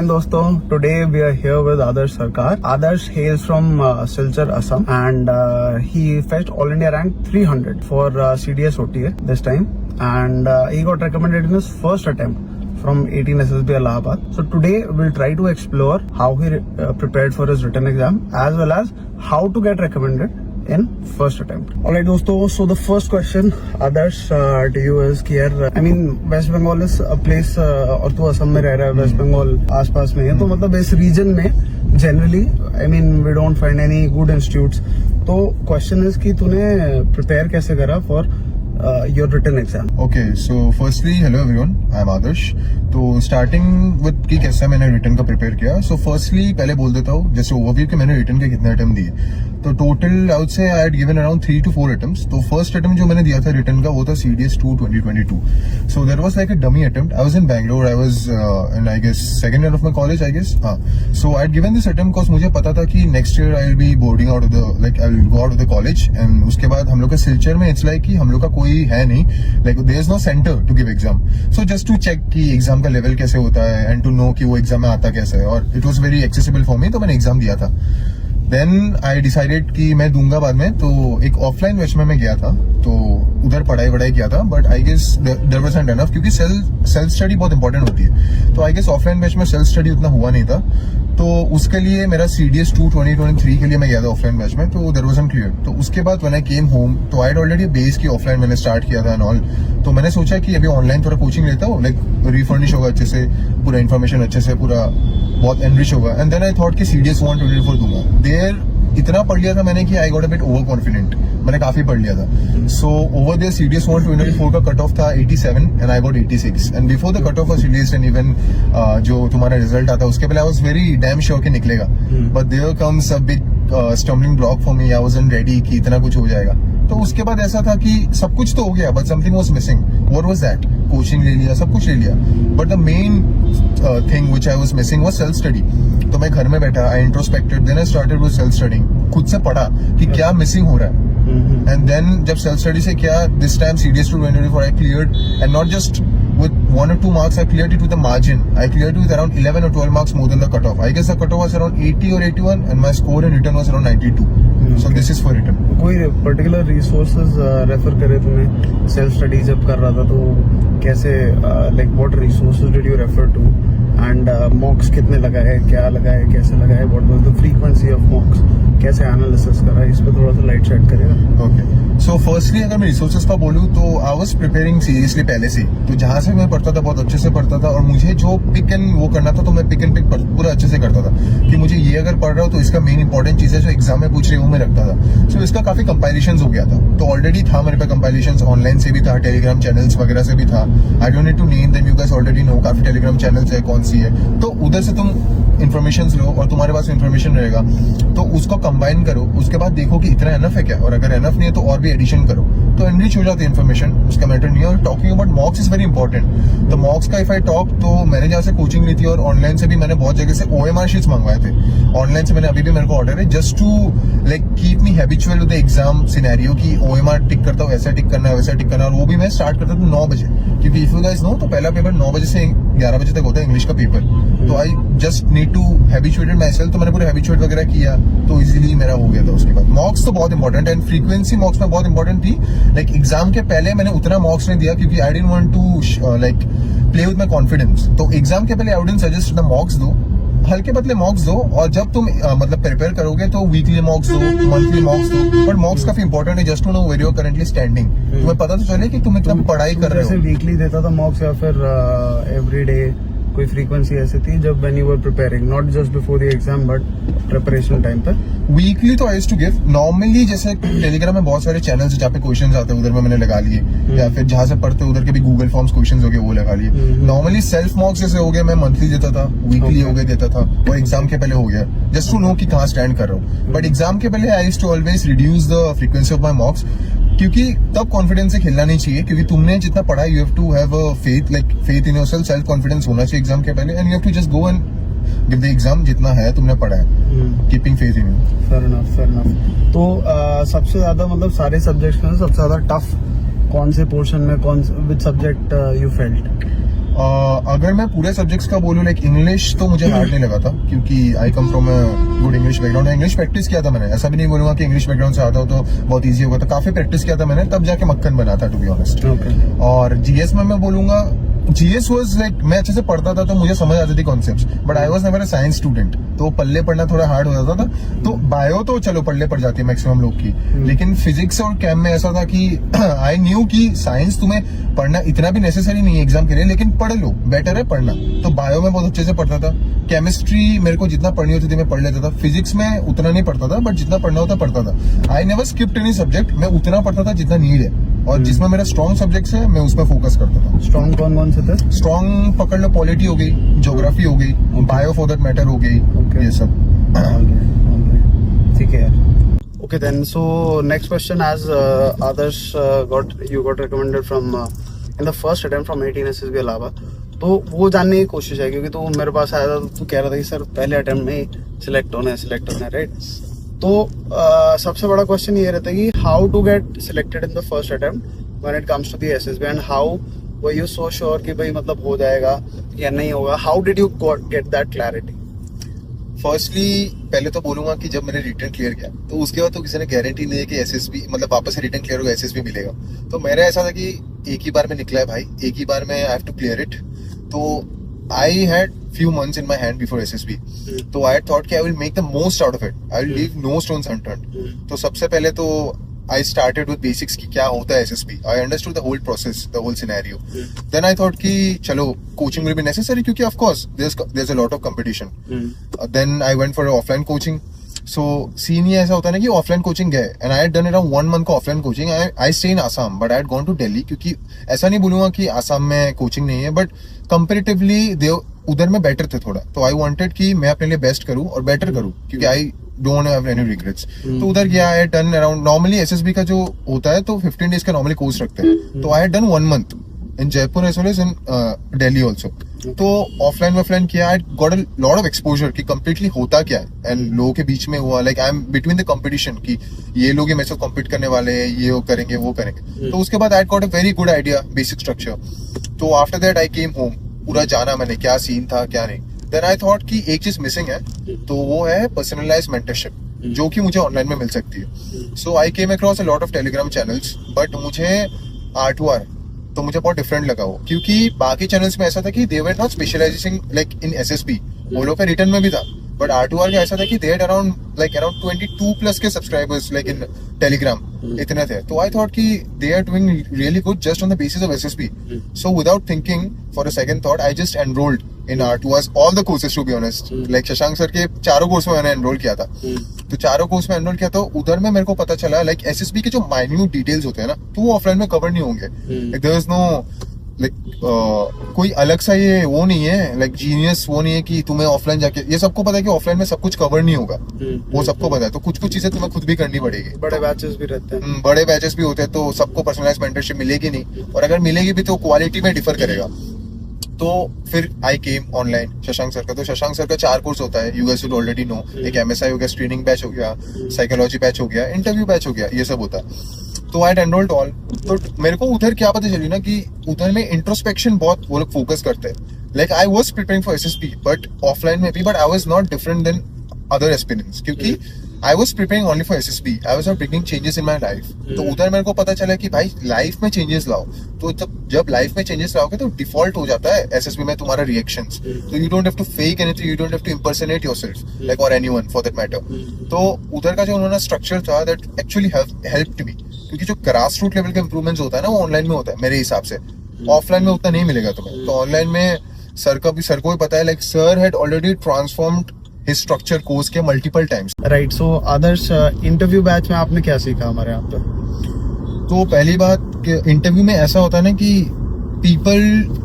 again दोस्तों. Today we are here with Adarsh Sarkar. Adarsh hails from Silchar, Assam, and he fetched All India rank 300 for CDS OTA this time, and he got recommended in his first attempt from 18 SSB Allahabad. So today we'll try to explore how he prepared for his written exam as well as how to get recommended in first attempt. Alright दोस्तों, so the first question Adarsh to you is कि यार I mean West Bengal is a place और तू असम में रह रहा है, West Bengal आसपास में है, तो मतलब इस region में generally I mean we don't find any good institutes. तो question is कि तूने prepare कैसे करा for your written exam? Okay, so firstly, hello everyone, I am Adarsh. तो starting with कि कैसा मैंने written का prepare किया. So firstly पहले बोल देता हूँ जैसे overview कि मैंने written के कितने attempt दिए. तो total I would say I had given around 3 to 4 attempts. तो first attempt जो मैंने दिया था written का वो था CDS 2 2022. So there was like a dummy attempt. I was in Bangalore. I was in I guess second year of my college I guess. हाँ. So I had given this attempt because मुझे पता था कि next year I will be boarding out of the like I will go out of the college and उसके बाद हम लोग का सिलचर में it's like कि हम लोग का कोई है नहीं, like there is no center to give exam. So just to check कि exam का level कैसे होता है and to know कि वो exam में आता कैसे है, और it was very accessible for me, तो मैंने exam दिया था. Then I decided कि मैं दूंगा बाद में, तो एक ऑफलाइन बैच में मैं गया था, तो उधर पढ़ाई किया था, but I guess there wasn't enough क्योंकि सेल्फ स्टडी बहुत इंपॉर्टेंट होती है. तो आई गेस ऑफलाइन बैच में सेल्फ स्टडी उतना हुआ नहीं था, तो उसके लिए मेरा CDS 2 2023 के लिए मैं गया था ऑफलाइन बैच में, तो देयर वाज़न्ट क्लियर. तो उसके बाद व्हेन आई केम होम तो आई हैड ऑलरेडी बेस की ऑफलाइन मैंने स्टार्ट किया था एंड ऑल. तो मैंने सोचा कि अभी ऑनलाइन थोड़ा कोचिंग लेता हूँ, लाइक रिफर्निश होगा अच्छे से, पूरा इन्फॉर्मेशन अच्छे से, पूरा बहुत एनरिच होगा. एंड देन आई थॉट कि CDS 1 2024 दूंगा. देयर इतना पढ़ लिया था मैंने कि आई got a bit over confident, मैंने काफी पढ़ लिया था. सो ओवर देयर CDS 1 2024 का कट ऑफ था 87 and I got 86. And before the cut off was released and even जो तुम्हारा रिजल्ट आता उसके पहले I was very damn sure कि निकलेगा. But there comes a big stumbling block for me. I wasn't ready कि इतना कुछ हो जाएगा. तो उसके बाद ऐसा था कि सब कुछ तो हो गया but something was missing. What was that? Coaching ले लिया, सब कुछ ले लिया, but the main thing which I was missing was self study. तो मैं घर में बैठा, I introspected, then I started with self studying. खुद से पढ़ा कि क्या मिसिंग हो रहा है. एंड देन जब सेल्फ स्टडी से क्या this time CDS 2 2024 I cleared, and not just with 1 or 2 marks, I cleared it with a margin. I cleared it with around 11 or 12 marks more than the cutoff. I guess the cutoff was around 80 or 81 and my score in written was around 92. So this is for written. कोई particular resources refer करे तुम्हें self study जब कर रहा था तो कैसे like what resources did you refer to and mocks कितने लगाए, क्या लगाए, कैसे लगाए, what was the frequency of mocks, कैसे एनालिसिस करा, इस पे थोड़ा सा लाइट शेड करेगा. ओके, सो फर्स्टली अगर मैं रिसोर्सेज का बोलूँ तो आई वाज प्रिपेयरिंग सीरियसली पहले से. तो जहाँ से मैं पढ़ता था बहुत अच्छे से पढ़ता था, और मुझे जो पिक एंड वो करना था तो मैं पिक एंड पिक पूरा अच्छे से करता था कि मुझे ये अगर पढ़ रहा हूँ तो इसका मेन इंपॉर्टेंट चीज है जो एग्जाम में पूछ रही हूँ मैं रखता था. सो इसका काफी कंपाइलेशन हो गया था, तो ऑलरेडी था मेरे पे कंपाइलेशन, ऑनलाइन से भी था, टेलीग्राम चैनल्स वगैरह से भी था. I don't need to name them, you guys already know काफी टेलीग्राम चैनल्स है, कौन सी है. तो उधर से तुम इन्फॉर्मेशन लो और तुम्हारे पास इन्फॉर्मेशन रहेगा तो उसको कंबाइन करो. उसके बाद देखो कि इतना एनफ है क्या, और अगर एनफ नहीं है तो और भी एडिशन करो, तो एनरिच हो जाती है इन्फॉर्मेशन. उसका मैटर नहीं है. Talking about मॉक्स is very important. तो मॉक्स का इफ आई टॉक, तो मैंने जहाँ से कोचिंग ली थी और ऑनलाइन से भी मैंने बहुत जगह से OMR शीट्स मंगवाए थे. ऑनलाइन से मैंने अभी भी मेरे को ऑर्डर है just to like keep me habitual with the exam scenario की OMR टिक करता हूँ, ऐसा टिक करना है, वैसा टिक करना है. और वो भी मैं स्टार्ट करता था 9 बजे, क्योंकि इफ यू गाइस नो तो पहला पेपर 9 बजे से 11 बजे तक होता है इंग्लिश का पेपर. तो I just need to habituated myself. तो मैंने पूरे हैबिचुएट वगैरह किया तो इजीली मेरा हो गया था. उसके बाद मॉक्स तो बहुत इंपॉर्टेंट है, एंड फ्रीक्वेंसी मॉक्स में बहुत इंपॉर्टेंट थी. लाइक एग्जाम के पहले मैंने उतना मॉक्स नहीं दिया क्योंकि I didn't want to like play with my confidence. तो एग्जाम के पहले I wouldn't suggest the mocks दो, हल्के पतले मॉक्स दो, और जब तुम मतलब प्रिपेयर करोगे तो वीकली मॉक्स दो, मंथली मॉक्स दो. बट मॉक्स काफी इंपॉर्टेंट है just to know where you are currently standing. तुम्हें पता तो चले कि तुम इतना पढ़ाई कर रहे हो. वीकली देता था मॉक्स या फिर एवरी डे कोई फ्रीक्वेंसी ऐसी थी जब when you were preparing, not just before the exam but preparation time पर? वीकली तो I used to give. Normally जैसे टेलीग्राम में बहुत सारे चैनल्स जहाँ पे क्वेश्चंस आते हैं उधर में मैंने लगा लिए, या फिर जहाँ से पढ़ते उधर के भी गूगल फॉर्म्स क्वेश्चंस हो गए वो लगा लिए. नॉर्मली सेल्फ मॉक्स जैसे हो गए मैं मंथली देता था, वीकली हो गए देता था, और एग्जाम के पहले हो गया जस्ट टू नो कि कहाँ स्टैंड कर रहा हूँ. बट एग्जाम के पहले I used to always reduce the frequency of my mocks, क्योंकि तब कॉन्फिडेंस से खेलना नहीं चाहिए. क्योंकि तुमने जितना पढ़ा you have to have a faith, like faith in yourself, self confidence होना चाहिए एग्जाम के पहले, and you have to just go and give the exam जितना है तुमने पढ़ा है, keeping faith in you. Fair enough. तो सबसे ज्यादा मतलब सारे सब्जेक्ट्स में सबसे ज्यादा टफ कौन से पोर्शन में, कौन विच सब्जेक्ट यू फेल्ट? अगर मैं पूरे सब्जेक्ट्स का बोलूँ, लाइक इंग्लिश तो मुझे हार्ड नहीं लगा था, क्योंकि I come from a good English background. English practice किया था मैंने, ऐसा भी नहीं बोलूंगा कि इंग्लिश बैकग्राउंड से आता हो तो बहुत ईजी होगा. तो काफी प्रैक्टिस किया था मैंने, तब जाके मक्खन बना था, टू बी ऑनेस्ट. और जीएस में मैं बोलूंगा, जीएस वाज लाइक, मैं अच्छे से पढ़ता था तो मुझे समझ आती थी concepts, but I was never a science student, तो पल्ले पढ़ना थोड़ा हार्ड हो जाता था. तो बायो तो चलो पल्ले पड़ जाती है मैक्सिमम लोग की, लेकिन फिजिक्स और केम में ऐसा था कि आई न्यू कि साइंस तुम्हें पढ़ना इतना भी नेसेसरी नहीं है एग्जाम के लिए, लेकिन पढ़ लो, बेटर है पढ़ना. तो बायो में बहुत अच्छे से पढ़ता था. केमिस्ट्री मेरे को जितना पढ़नी होती थी मैं पढ़ लेता था. फिजिक्स में उतना नहीं पढ़ता था, बट जितना पढ़ना होता पढ़ता था. I never skipped any subject. मैं उतना पढ़ता था जितना नीड है, और जिसमें मेरा स्ट्रॉन्ग सब्जेक्ट्स है मैं उसमें फोकस करता था. स्ट्रॉन्ग कौन कौन से थे? स्ट्रॉन्ग पकड़ लो, पॉलिटी हो गई, ज्योग्राफी हो गई, बायो फॉर दैट मैटर हो गई, ये सब. ठीक है यार. Okay then, so next question, as Adarsh got recommended from in the first attempt from 18 SSB अलावा, तो वो जानने की कोशिश है, क्योंकि तू मेरे पास आया था तो तू कह रहा था कि सर पहले अटेम्प्ट में ही सिलेक्ट होना है, राइट? तो सबसे बड़ा क्वेश्चन ये रहता है कि how to get selected in the first attempt when it comes to the SSB, and how were you so sure कि भाई मतलब हो जाएगा या नहीं होगा? How did you get that clarity? Firstly पहले तो बोलूंगा कि जब मैंने रिटर्न क्लियर किया तो उसके बाद तो किसी ने गारंटी नहीं है कि एसएसबी मतलब वापस से रिटर्न क्लियर होगा, एसएसबी मिलेगा. तो मेरा ऐसा था कि एक ही बार में निकला है भाई, एक ही बार में I have to clear it. तो I had few months in my hand before SSB. तो I thought कि I will make the most out of it. I will leave no stones unturned. तो सबसे पहले तो I started with basics कि क्या होता है SSB. I understood the whole process, the whole scenario. Then I thought कि चलो coaching will be necessary क्योंकि of course there's a lot of competition. Then I went for offline coaching. So scene ये ऐसा होता है ना कि offline coaching गए, and I had done around 1 month का offline coaching. I stay in Assam, but I had gone to Delhi, क्योंकि ऐसा नहीं बोलूंगा कि आसाम में कोचिंग नहीं है, बट कंपैरेटिवली दे उधर में बेटर थे थोड़ा. तो आई वांटेड कि मैं अपने लिए बेस्ट करूं और बेटर करूं, क्योंकि I don't have any regrets. तो उधर गया, आई had done around, normally SSB का जो होता है तो 15 days का नॉर्मली कोर्स रखते हैं. तो I had done 1 month in Jaipur as well as in Delhi also. तो ऑफलाइन वफलाइन किया, I got a lot of exposure कि कंप्लीटली होता क्या है, एंड लोगों के बीच में हुआ, like I am between the competition कि ये लोग मेरे से कॉम्पीट करने वाले हैं, ये वो करेंगे वो करेंगे. तो उसके बाद I got a very good idea, basic structure. तो after that I came home, पूरा जाना मैंने क्या सीन था क्या नहीं. देन आई थॉट कि एक चीज मिसिंग है, तो वो है पर्सनलाइज्ड मेंटरशिप, जो कि मुझे ऑनलाइन में मिल सकती है. So I came across a lot of Telegram channels, but मुझे R2R तो मुझे बहुत डिफरेंट लगा वो, क्योंकि बाकी चैनल्स में ऐसा था कि they were not specialising like in SSB. वो लोग का रिटर्न में भी था, बट R2R का ऐसा था कि दे हैड अराउंड 22+ के सब्सक्राइबर्स लाइक इन टेलीग्राम, इतने थे. तो आई थॉट कि they are doing really good just on the basis of SSB. So without thinking for a second thought I just enrolled in R2R's all the courses, to be honest. Like Shashank sir के चारों course में मैंने enrol किया था. तो चारों course में enrol किया, तो उधर में मेरे को पता चला लाइक एसएसबी के जो माइन्यूट डिटेल्स होते हैं ना, तो वो ऑफलाइन में कवर नहीं होंगे. देयर इज नो लाइक कोई अलग सा ये वो नहीं है, लाइक जीनियस वो नहीं है कि तुम्हें ऑफलाइन जाके, ये सबको पता है कि ऑफलाइन में सब कुछ कवर नहीं होगा, वो सबको पता है. तो कुछ चीजें तुम्हें खुद भी करनी पड़ेगी. बड़े बैचेस भी रहते हैं, बड़े बैचेस भी होते हैं, तो सबको पर्सनलाइज्ड मेंटरशिप मिलेगी नहीं, और अगर मिलेगी भी तो क्वालिटी में डिफर करेगा. तो फिर आई केम ऑनलाइन शशांक सर का. तो शशांक सर का 4 कोर्स होता है, you guys will already know. एक एमएसआई हो गया, स्क्रीनिंग बैच हो गया, साइकोलॉजी बैच हो गया, इंटरव्यू बैच हो गया, ये सब होता है. तो आई एनरोल्ड ऑल. तो मेरे को उधर क्या पता चली ना कि उधर में इंट्रोस्पेक्शन बहुत वो लोग फोकस करते हैं. Like I was preparing for SSB, but offline में भी, but I was not different then other aspirants, क्योंकि I was preparing only for SSB. I was not bringing changes in my life. तो उधर मेरे को पता चला कि भाई लाइफ में चेंजेस लाओ. तो जब लाइफ में चेंजेस लाओगे तो डिफॉल्ट हो जाता है एसएसबी में तुम्हारा रिएक्शंस. तो you don't have to fake anything, you don't have to impersonate yourself like और एनीवन फॉर दैट मैटर. तो उधर का जो उन्होंने स्ट्रक्चर था दैट एक्चुअली हेल्प्ड मी, क्योंकि जो ग्रास रूट लेवल का इंप्रूवमेंट होता है ना, वो ऑनलाइन में होता है मेरे हिसाब से. ऑफलाइन में उतना नहीं मिलेगा तुम्हें. तो ऑनलाइन में सर को भी पता है, like sir had already transformed his structure course के multiple times. Right. So आदर्श, इंटरव्यू बैच में आपने क्या सीखा हमारे यहाँ पे? तो पहली बात इंटरव्यू में ऐसा होता है ना कि पीपल,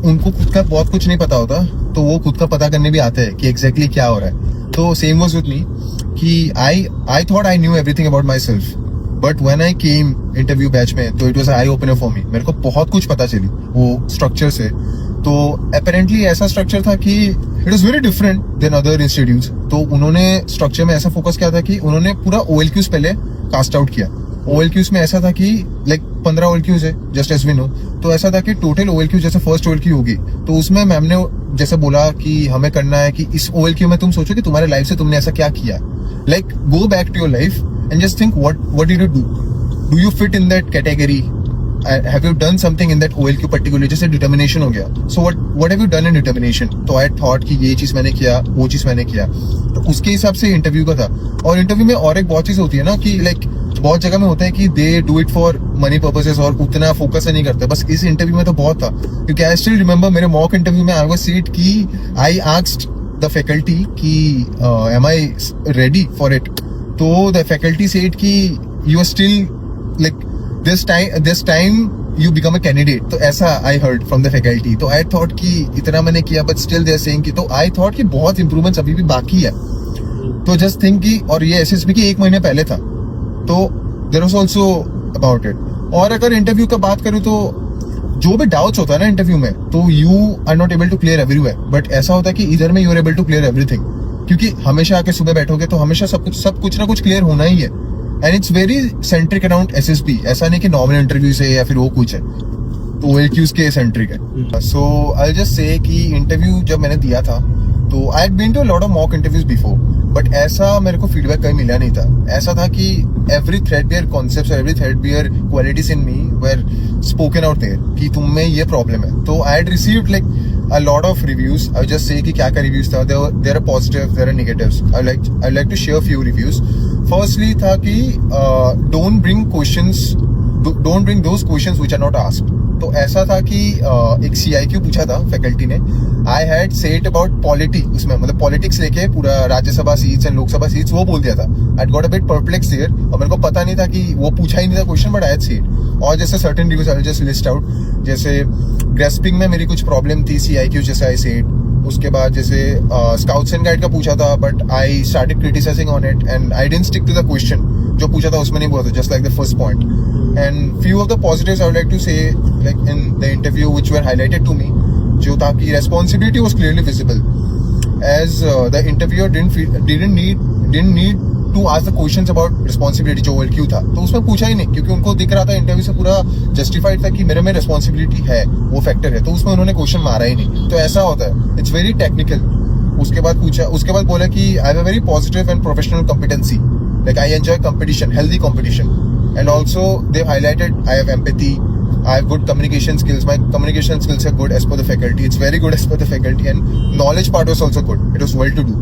उनको खुद का बहुत कुछ नहीं पता होता, तो वो खुद का पता करने भी आते हैं कि एग्जैक्टली क्या हो रहा है. तो सेम वाज विद मी कि I thought I knew everything about my self, but when I came interview batch में तो it was eye opener for me. मेरे को बहुत कुछ पता चली वो स्ट्रक्चर से. तो अपेरेंटली ऐसा स्ट्रक्चर था कि it is very different then other institutes. तो उन्होंने स्ट्रक्चर में ऐसा फोकस किया था कि उन्होंने पूरा OLQs पहले कास्ट आउट किया. OLQs में ऐसा था कि लाइक 15 OLQs है, जस्ट एज वी नो, तो ऐसा था कि टोटल OLQ जैसे फर्स्ट OLQ होगी तो उसमें मैम ने जैसे बोला कि हमें करना है कि इस OLQ में तुम सोचो कि तुम्हारे लाइफ से तुमने ऐसा क्या किया, like go back to your life and just think what did you do you fit in that category, have you done something in that OLQ particularly, जैसे डिटर्मिनेशन हो गया, so what have you done in determination, तो I thought कि ये चीज मैंने किया, वो चीज मैंने किया, तो उसके हिसाब से इंटरव्यू का था। और इंटरव्यू में और एक बहुत चीज होती है ना कि लाइक बहुत जगह में होता है कि they do it for money purposes और उतना फोकस नहीं करते, बस इस इंटरव्यू में तो बहुत था, क्योंकि आई स्टिल रिमेम्बर मेरे मॉक इंटरव्यू में आई वाज सीट की आई आस्क्ड द फैकल्टी कि am I ready for it, तो द फैकल्टी सेड कि you are still like this time you become a candidate, तो ऐसा I heard from the faculty, तो I thought कि इतना मैंने किया but still they are saying कि, तो I thought कि बहुत improvements अभी भी बाकी है, तो just think कि, और ये SSB की 1 महीने पहले था, तो there was also about it। और अगर इंटरव्यू का बात करूँ तो जो भी डाउट्स होता है ना इंटरव्यू में, तो you are not able to clear everywhere, but ऐसा होता है कि इधर में you are able to clear everything, क्योंकि हमेशा आके सुबह बैठोगे तो हमेशा सब कुछ ना कुछ क्लियर होना ही है, and it's very centric around SSB, ऐसा नहीं कि नॉर्मल इंटरव्यू से या फिर वो कुछ है, तो OLQs के सेंट्रिक है। सो आई जस्ट से कि इंटरव्यू जब मैंने दिया था तो I had been to a lot of mock interviews before, but ऐसा मेरे को फीडबैक कहीं मिला नहीं था। ऐसा था कि every threadbare concepts, every threadbare qualities in me were spoken out there कि तुम में ये प्रॉब्लम है, तो I had received like a lot of reviews। I would just say कि क्या reviews था, there are positives, there are negatives। I like to share few reviews। Firstly था कि don't bring those questions which are not asked। तो ऐसा था कि एक CIQ पूछा था फैकल्टी ने, I had said about polity, उसमें मतलब पॉलिटिक्स लेके पूरा Rajya Sabha seats and Lok Sabha seats वो बोल दिया था। I got a bit perplexed there, और मेरे को पता नहीं था कि वो पूछा ही नहीं था question, but I had said। और जैसे certain reviews I just list out, जैसे ग्रेस्पिंग में मेरी कुछ प्रॉब्लम थी, CIQ जैसे आई सेड, उसके बाद जैसे स्काउट्स एंड गाइड का पूछा था, but I started criticising on it and I didn't stick to the question, जो पूछा था उसमें नहीं बोला था, just like the first point. And few of the positives I would like to say like in the interview which were highlighted to me, जो था कि responsibility was clearly visible, as the interviewer didn't need to ask the questions about responsibility, जो OLQ था तो उसमें पूछा ही नहीं, क्योंकि उनको दिख रहा था इंटरव्यू से पूरा जस्टिफाइड था कि मेरे में रिस्पॉन्सिबिलिटी है, वो फैक्टर है, तो उसमें उन्होंने क्वेश्चन मारा ही नहीं, तो ऐसा होता है, इट्स वेरी टेक्निकल। उसके बाद बोला कि I have a very positive and professional competency, like I enjoy competition, healthy competition, and also they highlighted I have empathy, I have good communication skills. My communication skills are good as per the faculty. It's very good as per the faculty, and knowledge part was also good. It was well to do.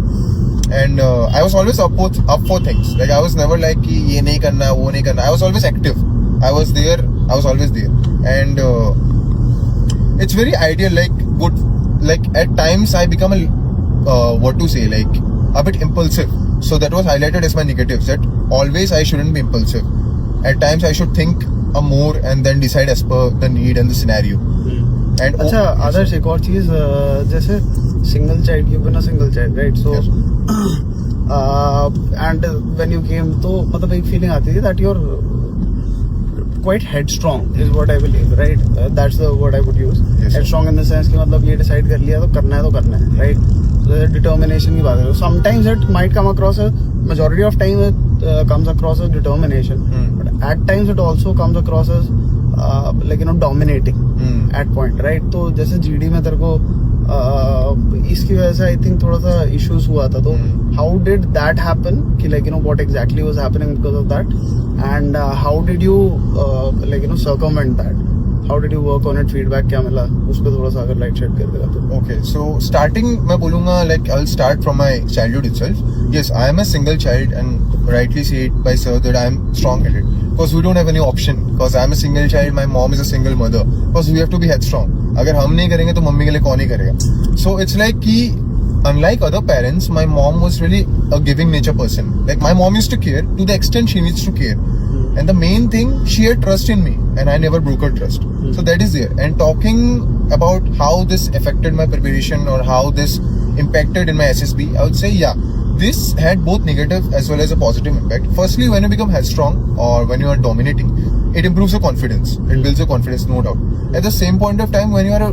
And I was always up for things. Like I was never like कि ये नहीं करना, वो नहीं करना. I was always active. I was always there. And it's very ideal. Like good. Like at times I become a bit impulsive. So that was highlighted as my negatives. That always I shouldn't be impulsive. At times I should think more and then decide as per the need and the scenario. And अच्छा आदर्श, एक और चीज, जैसे single child, you been a single child, right? So and when you came, तो मतलब एक feeling आती थी that you are quite headstrong, is what I believe, right? That's the word I would use, headstrong in the sense कि मतलब ये decide कर लिया तो करना है, राइट? डिटर्मिनेशन की बात करो, sometimes it might come across, majority of time it comes across as determination, but at times it also comes across as like dominating at point, right? तो जैसे GD में तेरे को इसकी वजह से आई थिंक थोड़ा सा इश्यूज हुआ था, तो हाउ डिड दैट हैपन कि what exactly was happening because of that, and how did you circumvent that? How did you work on it? Feedback क्या मिला उस पर थोड़ा सा अगर लाइट शेड कर देगा तो। Okay, so starting मैं बोलूँगा like I'll start from my childhood itself. Yes, I am a single child and rightly said by sir that I am strong-headed because we don't have any option, because I am a single child, my mom is a single mother, because we have to be headstrong. अगर हम नहीं करेंगे तो mummy के लिए कौन ही करेगा? So it's like कि unlike other parents, my mom was really a giving nature person. Like my mom used to care to the extent she needs to care. And the main thing, she had trust in me and I never broke her trust. So that is there. And talking about how this affected my preparation or how this impacted in my SSB, I would say, yeah, this had both negative as well as a positive impact. Firstly, when you become headstrong or when you are dominating, it improves your confidence. It builds your confidence, no doubt. At the same point of time, when you are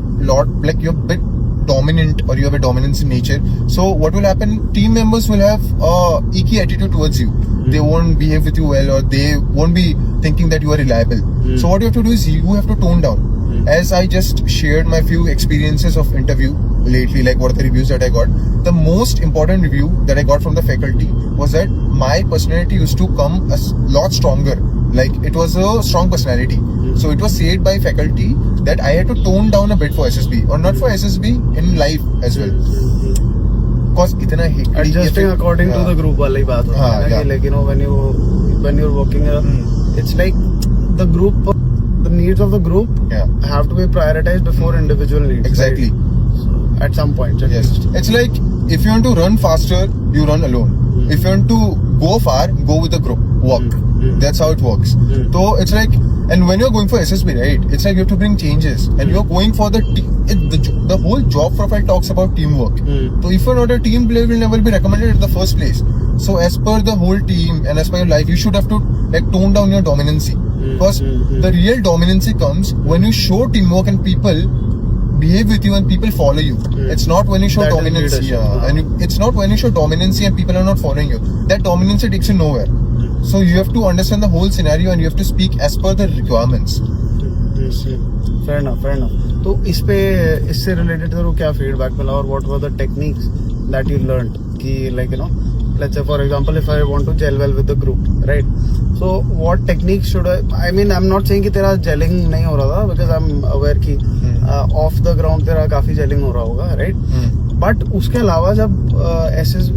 you're a bit dominant or you have a dominance in nature, so what will happen? Team members will have a icky attitude towards you. they won't behave with you well, or they won't be thinking that you are reliable. So what you have to do is you have to tone down. As I just shared my few experiences of interview lately, like what are the reviews that I got, the most important review that I got from the faculty was that my personality used to come a lot stronger. Like it was a strong personality. So it was said by faculty that I had to tone down a bit for SSB, or not for SSB, in life as well. Because इतना adjusting according to the group वाली बात होती है ना कि like you know when you're working it's like the group, the needs of the group have to be prioritized before individual needs. Exactly. Right? So, at some point. Yes. It's like if you want to run faster, you run alone. If you want to go far, go with a group. Walk. That's how it works. So it's like, and when you're going for SSB, right? It's like you have to bring changes, and you're going for the whole job profile talks about teamwork. So if you're not a team player, will never be recommended at the first place. So as per the whole team and as per your life, you should have to like tone down your dominancy. Because the real dominancy comes when you show teamwork and people behave with you and people follow you. It's not when you show dominancy. And it's not when you show dominancy and people are not following you. That dominancy takes you nowhere. So you have to understand the whole scenario and you have to speak as per the requirements. Fair enough. तो इससे related तेरे को क्या feedback मिला, और what were the techniques that you learned कि like you know, let's say for example if I want to gel well with the group, right? So what techniques should I mean I'm not saying कि तेरा gelling नहीं हो रहा था, because I'm aware कि off the ground तेरा काफी gelling हो रहा होगा, right? But उसके अलावा जब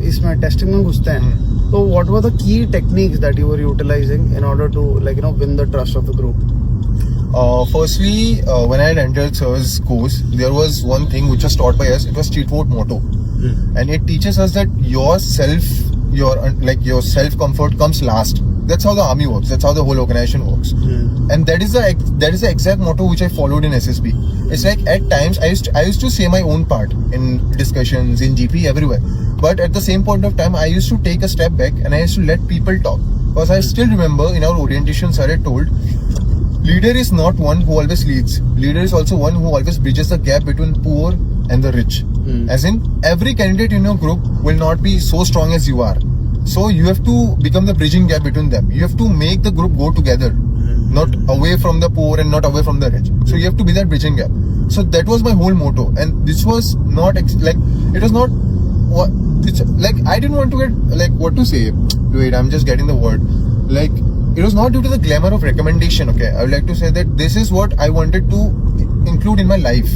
इसमें testing में घुसते हैं, so what were the key techniques that you were utilizing in order to like you know win the trust of the group? Firstly, when I had entered sir's course, there was one thing which was taught by us. It was cheat vote motto, and it teaches us that your self comfort comes last. That's how the army works. That's how the whole organization works. And that is the exact motto which I followed in SSB. It's like at times I used to say my own part in discussions, in GP, everywhere. But at the same point of time, I used to take a step back and I used to let people talk. Because I still remember in our orientation, sir had told, leader is not one who always leads. Leader is also one who always bridges the gap between poor and the rich. As in, every candidate in your group will not be so strong as you are. So you have to become the bridging gap between them. You have to make the group go together, not away from the poor and not away from the rich. So you have to be that bridging gap. So that was my whole motto, and this was not it was not what it's like. I didn't want to get like what to say. Wait, I'm just getting the word. Like it was not due to the glamour of recommendation. Okay, I would like to say that this is what I wanted to include in my life.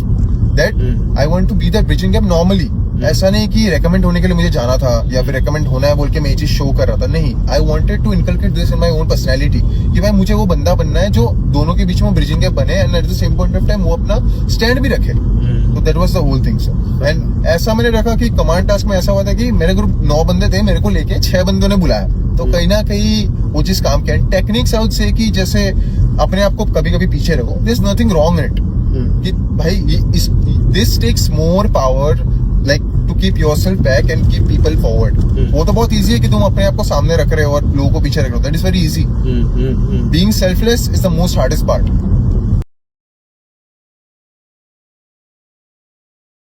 That I want to be that bridging gap normally. ऐसा नहीं कि recommend होने के लिए मुझे जाना था या फिर रेकमेंड होना है बोल के मैं ये चीज शो कर रहा था. नहीं, I wanted to inculcate this in my own personality कि भाई मुझे वो बंदा बनना है जो दोनों के बीच में ब्रिजिंग गैप बने and at the same point of time वो अपना स्टैंड भी रखे. तो that was the whole thing sir. And ऐसा मैंने रखा कि कमांड टास्क में ऐसा हुआ था कि मेरे ग्रुप 9 बंदे थे, मेरे को लेके 6 बंदों ने बुलाया. तो कहीं ना कहीं वो चीज काम किया. टेक्निक्स आई वुड से कि जैसे अपने आप को कभी कभी पीछे रखो. There is nothing wrong in it कि भाई this takes more power like to keep yourself back and keep people forward. वो तो बहुत easy है कि तुम अपने आप को सामने रख रहे हो और लोगों को पीछे रख रहे हो. That is very easy. Being selfless is the most hardest part.